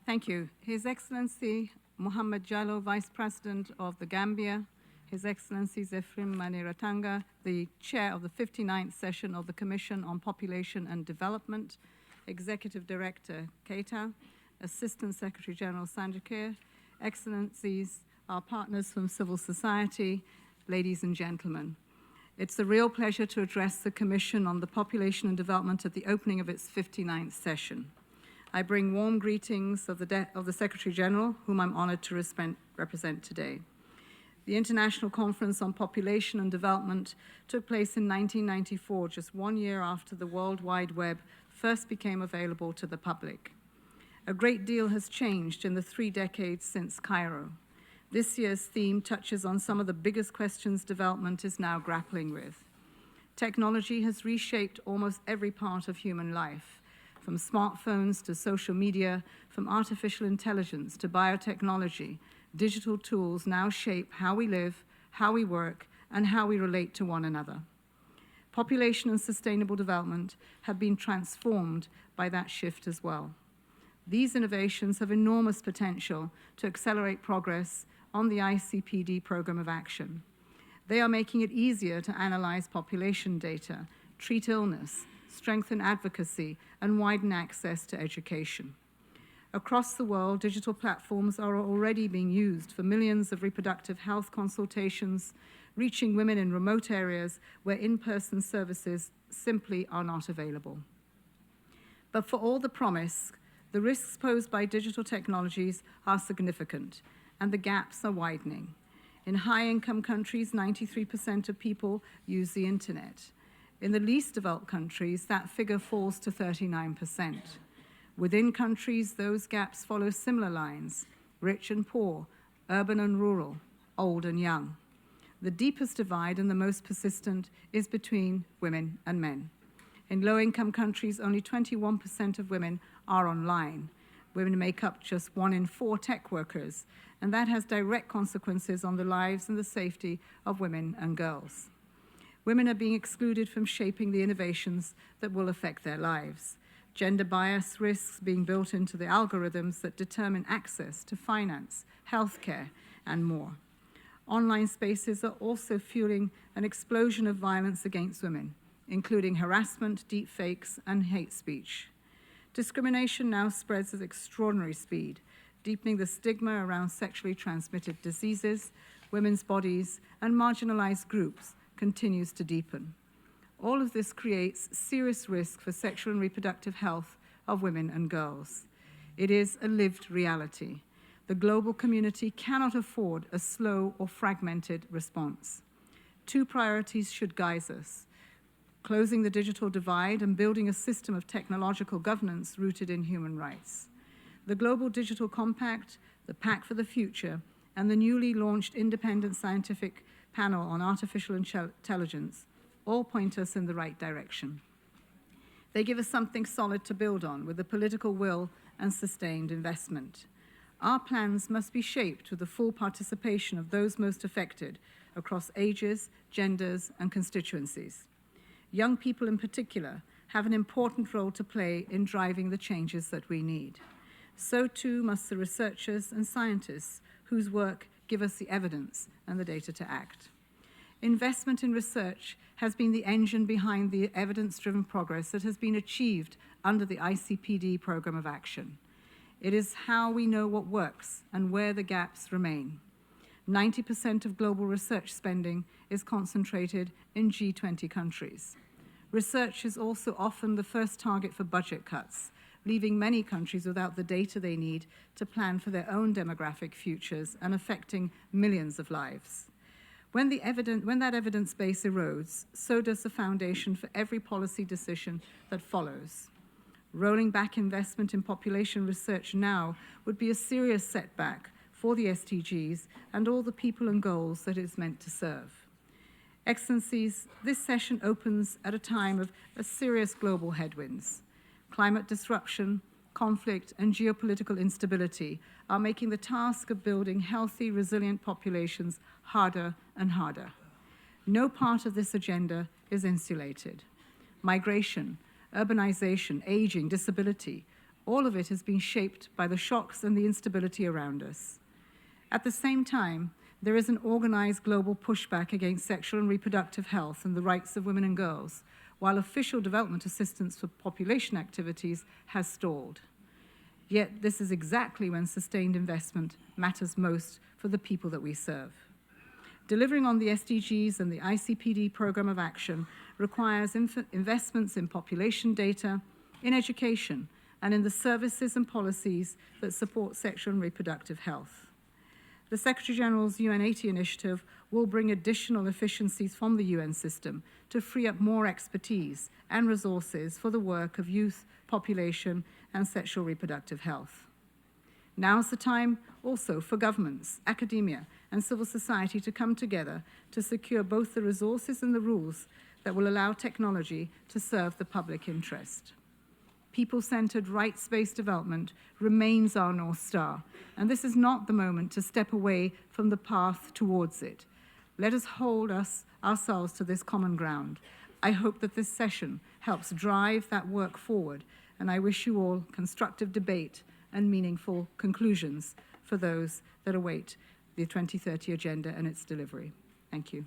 Thank you. His Excellency Mohammed Jallo, Vice President of the Gambia, His Excellency Zefrim Maniratanga, the Chair of the 59th session of the Commission on Population and Development, Executive Director Keita, Assistant Secretary-General Sanjakir, Excellencies, our partners from civil society, ladies and gentlemen. It's a real pleasure to address the Commission on the Population and Development at the opening of its 59th session. I bring warm greetings of the Secretary-General, whom I'm honored to represent today. The International Conference on Population and Development took place in 1994, just 1 year after the World Wide Web first became available to the public. A great deal has changed in the 3 decades since Cairo. This year's theme touches on some of the biggest questions development is now grappling with. Technology has reshaped almost every part of human life, from smartphones to social media, from artificial intelligence to biotechnology. Digital tools now shape how we live, how we work, and how we relate to one another. Population and sustainable development have been transformed by that shift as well. These innovations have enormous potential to accelerate progress on the ICPD program of action. They are making it easier to analyze population data, treat illness, strengthen advocacy, and widen access to education. Across the world, digital platforms are already being used for millions of reproductive health consultations, reaching women in remote areas where in-person services simply are not available. But for all the promise, the risks posed by digital technologies are significant, and the gaps are widening. In high-income countries, 93% of people use the internet. In the least developed countries, that figure falls to 39%. Within countries, those gaps follow similar lines: rich and poor, urban and rural, old and young. The deepest divide and the most persistent is between women and men. In low-income countries, only 21% of women are online. Women make up just 1 in 4 tech workers, and that has direct consequences on the lives and the safety of women and girls. Women are being excluded from shaping the innovations that will affect their lives. Gender bias risks being built into the algorithms that determine access to finance, healthcare, and more. Online spaces are also fueling an explosion of violence against women, including harassment, deepfakes, and hate speech. Discrimination now spreads at extraordinary speed, deepening the stigma around sexually transmitted diseases, women's bodies, and marginalized groups continues to deepen. All of this creates serious risk for sexual and reproductive health of women and girls. It is a lived reality. The global community cannot afford a slow or fragmented response. 2 priorities should guide us: closing the digital divide and building a system of technological governance rooted in human rights. The Global Digital Compact, the Pact for the Future, and the newly launched Independent Scientific Panel on Artificial Intelligence all point us in the right direction. They give us something solid to build on with the political will and sustained investment. Our plans must be shaped with the full participation of those most affected across ages, genders, and constituencies. Young people in particular have an important role to play in driving the changes that we need. So too must the researchers and scientists whose work give us the evidence and the data to act. Investment in research has been the engine behind the evidence-driven progress that has been achieved under the ICPD program of action. It is how we know what works and where the gaps remain. 90% of global research spending is concentrated in G20 countries. Research is also often the first target for budget cuts, leaving many countries without the data they need to plan for their own demographic futures and affecting millions of lives. When that evidence base erodes, so does the foundation for every policy decision that follows. Rolling back investment in population research now would be a serious setback for the SDGs and all the people and goals that it's meant to serve. Excellencies, this session opens at a time of serious global headwinds. Climate disruption, conflict, and geopolitical instability are making the task of building healthy, resilient populations harder and harder. No part of this agenda is insulated. Migration, urbanization, aging, disability, All of it has been shaped by the shocks and the instability around us. At the same time, there is an organized global pushback against sexual and reproductive health and the rights of women and girls, while official development assistance for population activities has stalled. Yet this is exactly when sustained investment matters most for the people that we serve. Delivering on the SDGs and the ICPD Programme of Action requires investments in population data, in education, and in the services and policies that support sexual and reproductive health. The Secretary-General's UN 80 initiative will bring additional efficiencies from the UN system to free up more expertise and resources for the work of youth, population, and sexual reproductive health. Now's the time also for governments, academia, and civil society to come together to secure both the resources and the rules that will allow technology to serve the public interest. People-centered, rights-based development remains our North Star, and this is not the moment to step away from the path towards it. Let us hold ourselves to this common ground. I hope that this session helps drive that work forward, and I wish you all constructive debate and meaningful conclusions for those that await the 2030 Agenda and its delivery. Thank you.